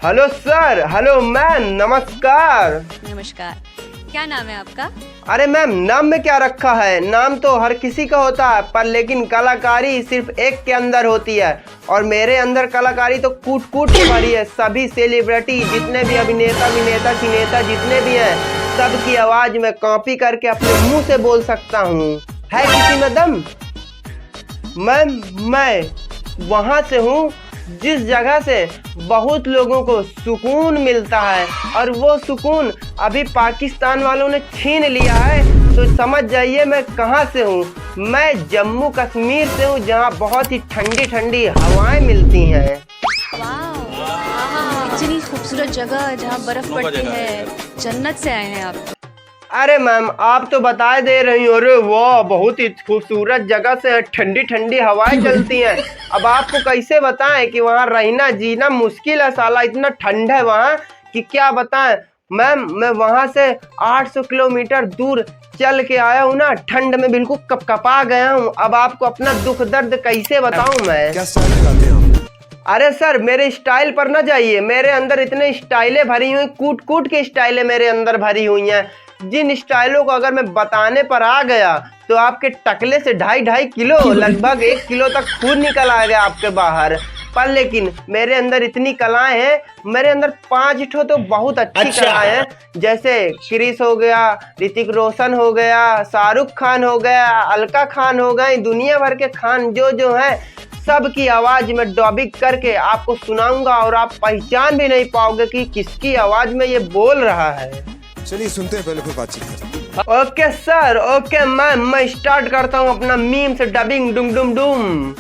Hello sir, hello ma'am, नमस्कार। नमस्कार। क्या नाम है आपका? अरे मैम, नाम में क्या रखा है? नाम तो हर किसी का होता है, पर लेकिन कलाकारी सिर्फ एक के अंदर होती है। और मेरे अंदर कलाकारी तो कूट कूट के भरी है। सभी सेलिब्रिटी, जितने भी अभिनेता जितने भी हैं, सबकी आवाज में कॉपी करके अपने मुंह से बोल सकता हूँ। है किसी में दम? मैम, मैं वहाँ से हूँ जिस जगह से बहुत लोगों को सुकून मिलता है, और वो सुकून अभी पाकिस्तान वालों ने छीन लिया है। तो समझ जाइए मैं कहाँ से हूँ। मैं जम्मू कश्मीर से हूँ, जहाँ बहुत ही ठंडी ठंडी हवाएं मिलती हैं। वाह, इतनी खूबसूरत जगह जहाँ बर्फ पड़ती है। जन्नत से आए हैं आप। अरे मैम, आप तो बता दे रही हो। अरे वाह, बहुत ही खूबसूरत जगह से ठंडी ठंडी हवाएं चलती हैं। अब आपको कैसे बताएं कि वहाँ रहना जीना मुश्किल है साला। इतना ठंड है वहाँ कि क्या बताएं। मैम, मैं वहाँ से 800 किलोमीटर दूर चल के आया हूँ ना। ठंड में बिल्कुल कपकपा गया हूँ। अब आपको अपना दुख दर्द कैसे बताऊँ मैं? क्या स्टाइल लगाते हो? अरे सर, मेरे स्टाइल पर ना जाइए। मेरे अंदर इतने स्टाइलें भरी हुई, कूट कूट के स्टाइलें मेरे अंदर भरी हुई हैं। जिन स्टाइलों को अगर मैं बताने पर आ गया तो आपके टकले से 2.5 किलो, लगभग 1 किलो तक खून निकल आएगा आपके बाहर। पर लेकिन मेरे अंदर इतनी कलाएं हैं। मेरे अंदर 5 ठो तो बहुत अच्छी कलाएं हैं। जैसे क्रिस हो गया, ऋतिक रोशन हो गया, शाहरुख खान हो गया, अलका खान हो गए, दुनिया भर के खान जो हैं, सबकी आवाज में डबिंग करके आपको सुनाऊंगा। और आप पहचान भी नहीं पाओगे कि किसकी आवाज में ये बोल रहा है। चलिए सुनते हैं, पहले फिर बातचीत करते हैं। ओके सर, ओके मैम, मैं स्टार्ट करता हूँ अपना मीम से डबिंग। डुम डुम डुम।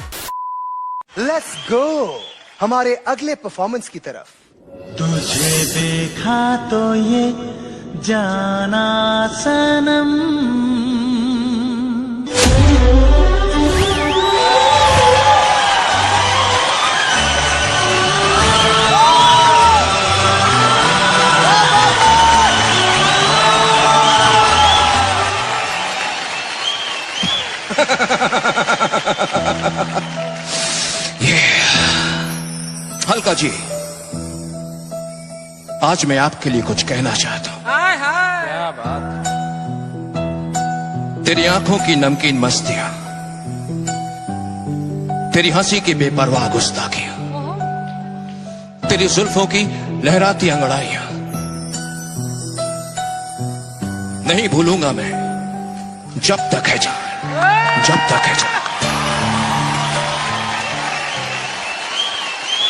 लेट्स गो हमारे अगले परफॉर्मेंस की तरफ। तुझे देखा तो ये जाना सनम, अलका जी, आज मैं आपके लिए कुछ कहना चाहता हूं। क्या बात। तेरी आंखों की नमकीन मस्तियां, तेरी हंसी की बेपरवाह गुस्ताखियां, तेरी जुल्फों की लहराती अंगड़ाइयां नहीं भूलूंगा मैं, जब तक है जान, जब तक है जान।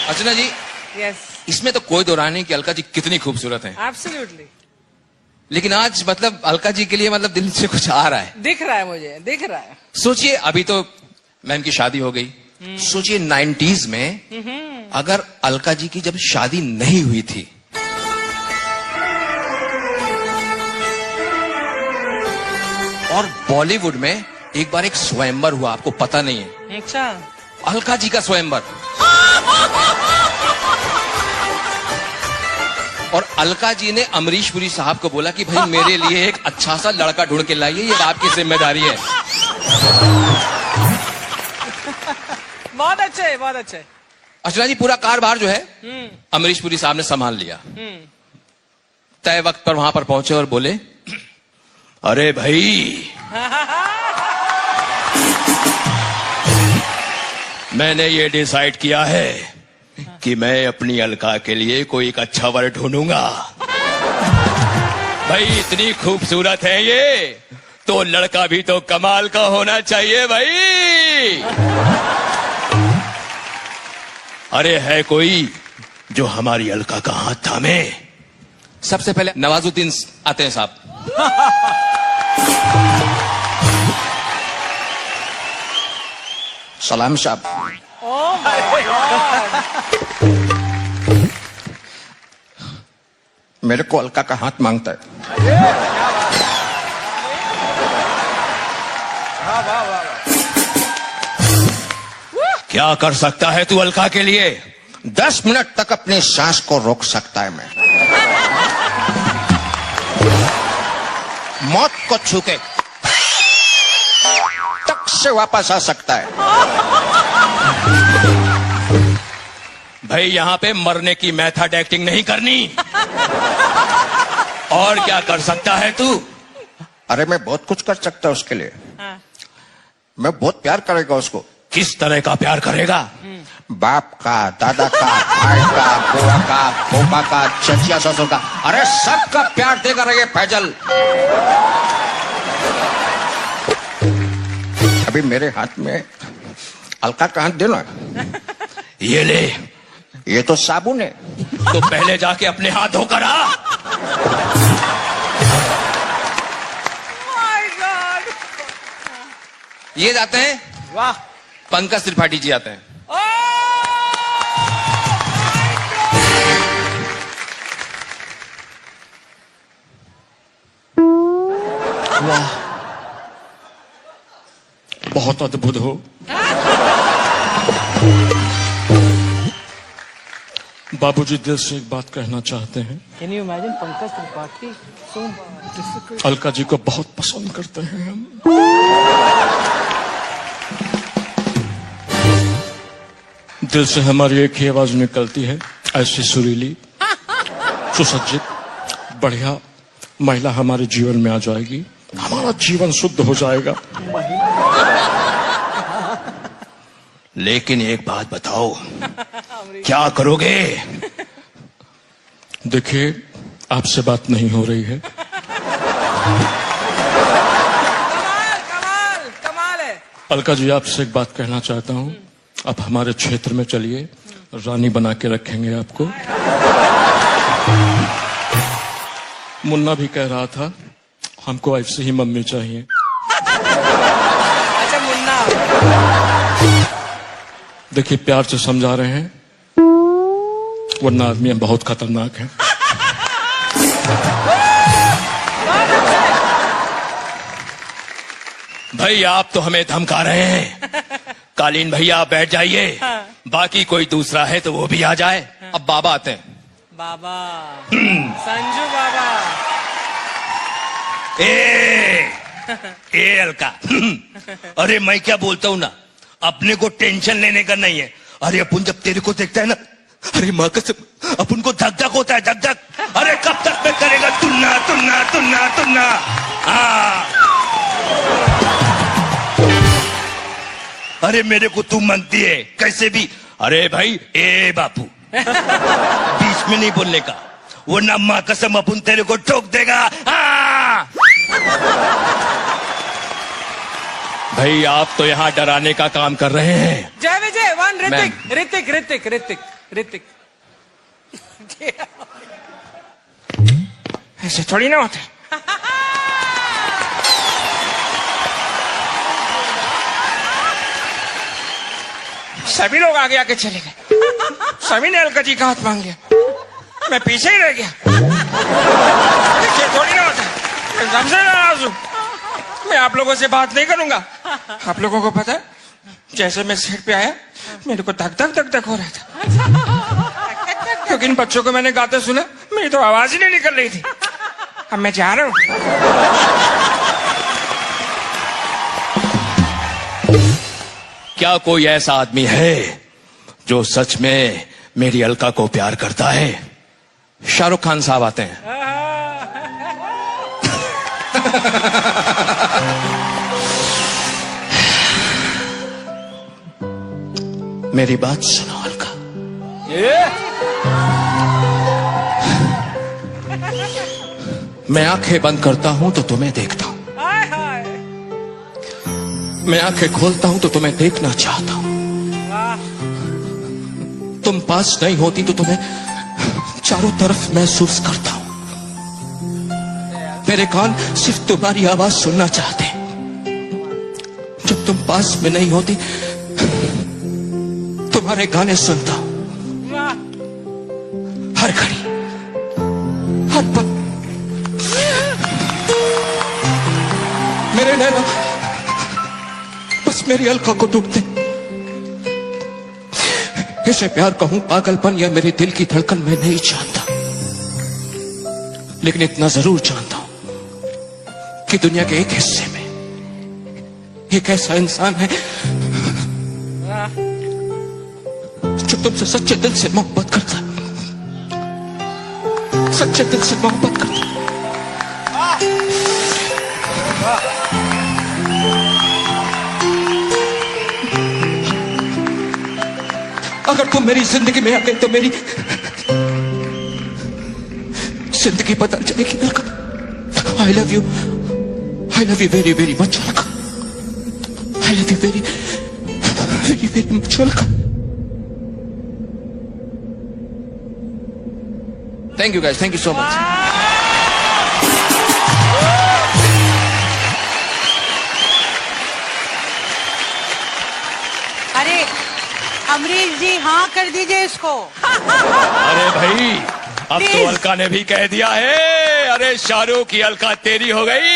अर्चना जी, यस, इसमें तो कोई दो राय नहीं कि अलका जी कितनी खूबसूरत हैं। एब्सोल्युटली। लेकिन आज मतलब अलका जी के लिए मतलब दिल से कुछ आ रहा है। दिख रहा है, मुझे दिख रहा है। सोचिए, अभी तो मैम की शादी हो गई। सोचिए 90s में अगर अलका जी की जब शादी नहीं हुई थी, और बॉलीवुड में एक बार एक स्वयंवर हुआ, आपको पता नहीं है? अच्छा। अलका जी का स्वयंवर। और अलका जी ने अमरीश पुरी साहब को बोला कि भाई मेरे लिए एक अच्छा सा लड़का ढूंढ के लाइए, ये आपकी जिम्मेदारी है। बहुत अच्छे, बहुत अच्छे। अर्चना जी, पूरा कारोबार जो है अमरीश पुरी साहब ने संभाल लिया। तय वक्त पर वहां पर पहुंचे और बोले, अरे भाई मैंने ये डिसाइड किया है कि मैं अपनी अलका के लिए कोई एक अच्छा वर ढूंढूंगा। भाई इतनी खूबसूरत है ये, तो लड़का भी तो कमाल का होना चाहिए भाई। अरे है कोई जो हमारी अलका का हाथ थामे? सबसे पहले नवाजुद्दीन आते हैं साहब। सलाम साहब। Oh my God. मेरे को अलका का हाथ मांगता है। क्या कर सकता है तू अलका के लिए? 10 मिनट तक अपनी सांस को रोक सकता है मैं। मौत को छू के तक से वापस आ सकता है। भाई यहाँ पे मरने की मेथड एक्टिंग नहीं करनी। और क्या कर सकता है तू? अरे मैं बहुत कुछ कर सकता हूँ उसके लिए। मैं बहुत प्यार करेगा उसको। किस तरह का प्यार करेगा? बाप का, दादा का, भाई का, बुआ का, फूफा का, चचिया ससुर का, अरे सबका प्यार देगा रे ये फैजल। अभी मेरे हाथ में अलका का हाथ देना। ये ले। ये तो साबुन है। तो पहले जाके अपने हाथ धोकर आ। My God. ये जाते हैं, वाह। पंकज त्रिपाठी जी आते हैं। Oh वाह, बहुत अद्भुत हो। बाबूजी दिल से एक बात कहना चाहते हैं। Can you imagine Pankaj Tripathi? So difficult. Alka ji को बहुत पसंद करते हैं हम। दिल से हमारी एक ही आवाज निकलती है, ऐसी सुरीली, सुसज्जित, बढ़िया महिला हमारे जीवन में आ जाएगी, हमारा जीवन शुद्ध हो जाएगा। लेकिन एक बात बताओ, क्या करोगे? देखिए, आपसे बात नहीं हो रही है। कमाल कमाल है। अलका जी, आपसे एक बात कहना चाहता हूं। आप हमारे क्षेत्र में चलिए, रानी बना के रखेंगे आपको। मुन्ना भी कह रहा था हमको ऐसे ही मम्मी चाहिए। अच्छा मुन्ना। देखिए, प्यार से समझा रहे हैं, वरना आदमी बहुत खतरनाक है। भाई, आप तो हमें धमका रहे हैं। कालीन भैया आप बैठ जाइए, बाकी कोई दूसरा है तो वो भी आ जाए। अब बाबा आते हैं। बाबा संजू बाबा। ए अलका, अरे मैं क्या बोलता हूं ना, अपने को टेंशन लेने का नहीं है। अरे अपन जब तेरे को देखता है ना, अरे माँ कसम, अपन को धक धक होता है, धक धक। अरे कब तक मैं करेगा तुन्ना तुन्ना तुन्ना तुन्ना। हाँ, अरे मेरे को तू मांगती है कैसे भी। अरे भाई, ए बापू, बीच में नहीं बोलने का, वरना माँ कसम अपन तेरे को ठोक देगा। हाँ। भाई, आप तो यहाँ डराने का काम कर रहे हैं। जय विजय वन ऋतिक मैम। ऋतिक ऋतिक ऋतिक ऋतिक। ऐसे थोड़ी ना होता। सभी लोग आगे आके चले गए, सभी ने अलका जी का हाथ मांग लिया, मैं पीछे ही रह गया। थोड़ी ना होता, एकदम से नाराज हूं। मैं आप लोगों से बात नहीं करूंगा। आप लोगों को पता है, जैसे मैं सेट पे आया, मेरे को धक धक धक धक हो रहा था, क्योंकि इन बच्चों को मैंने गाते सुना, मेरी तो आवाज ही नहीं निकल रही थी। अब मैं जा रहा हूं। क्या कोई ऐसा आदमी है जो सच में मेरी अलका को प्यार करता है? शाहरुख खान साहब आते हैं। मेरी बात सुनो अलका। मैं आंखें बंद करता हूं तो तुम्हें देखता हूं, मैं आंखें खोलता हूं तो तुम्हें देखना चाहता हूं। तुम पास नहीं होती तो तुम्हें चारों तरफ महसूस करता हूं। मेरे कान सिर्फ तुम्हारी आवाज सुनना चाहते हैं। जब तुम पास में नहीं होती, तुम्हारे गाने सुनता हूं, हर घड़ी, हर पल। मेरे नैना बस मेरी अलका को ढूंढते। इसे प्यार कहूं, पागलपन या मेरे दिल की धड़कन मैं नहीं जानता, लेकिन इतना जरूर जानता हूं कि दुनिया के एक हिस्से में एक ऐसा इंसान है जो तुमसे सच्चे दिल से मोहब्बत करता, सच्चे दिल से मोहब्बत करता। अगर तुम मेरी जिंदगी में आ गए तो मेरी जिंदगी बदल जाएगी Alka. I love you very very much Alka. I love you very very very much Alka. Thank you guys, thank you so much. अरे अमरीश जी हाँ कर दीजिए इसको। अरे भाई अब तो अलका ने भी कह दिया है। अरे शाहरुख की अलका तेरी हो गई।